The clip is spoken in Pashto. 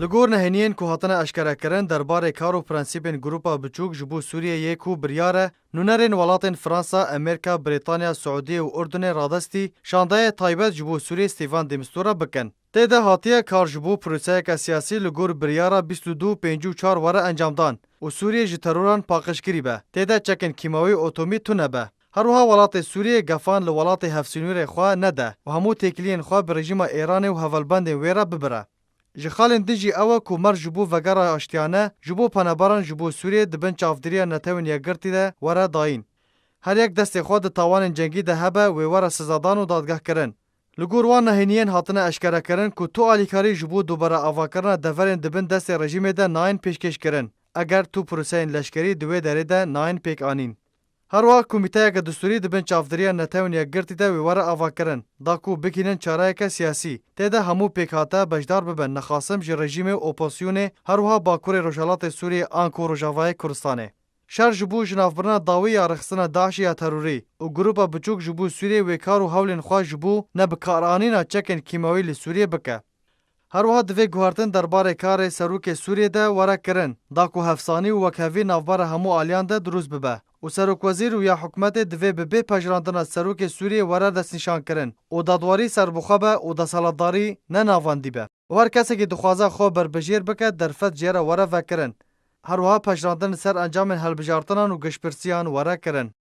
لگور نهینین که هاتنه اشکره کرن درباره کار و پرنسیپین گروپا بچوک جبو سوریه یکو بریاره نونرین ولاتین فرانسا، امریکا، بریتانیا، سعودیه و اردن رادستی شانده تایبت جبو سوریه ستیفان دیمستورا بکن. تیده هاتیه کار جبو پروسه که سیاسی لگور بریاره 22-54 وره انجام دان و سوریه جتروران پاقشگیری به. تیده چکن کیماوی اوتومی تونه به. هروها ولات سوریه گفان لولات هفسینور خواه نده و همو تکلین خواه برژیم ایران و هولبند ویرا ببره. جخالن دنجی اوه کو مر جبو وگرا اشتیانه جبو پنباران جبو سوریه دبن چافدریه نتوین یگرتی ده وره داین. هر یک دست خود تاوان جنگی ده هبه و وره سزادان و دادگاه کرن. لگور وان نهینین هاتنه اشکره کرن که تو آلیکاری جبو دوباره آوا کرن دفرین دبن دست رژیم ده ناین پیشکش کرن. اگر تو پروسه لشکری دوی داره ده ناین پیک آنین. هر وقت کمیته که دستوری دبن چافدریه نتوین یگرتی ده و وره آوا کرن. داکو بکینن چاره که سیاسی. تیده همو پیکاته بجدار ببن نخاسم جی رژیم اپوزیسیون هروها باکور روجالات سوریه آنکو روجاوای کردستانه. شر جبو جنافبرنا داوی رخصنا داعش یا تروری و گروپا بچوک جبو سوریه و کارو هولن خواه جبو نبکارانینا چکن کیماوی لسوریه بکه. هروها دوی گوهرتن درباره کار سروک سوریه ده وره کرن. داکو هفسانی و وکهوی نافبار همو آلیان ده دروز ببه. و سروک وزیر و یا حکومت دوی به پجراندن سروک سوریه وره دست نشان کرن. و دادواری سربخوابه و دسالتداری نه ناواندی به. و هر کسی که دخوازه خواه بربجیر بکه درفت جیره وره وکرن. هروها پجراندن سر انجام هلبجارتنان و گشپرسیان وره کرن.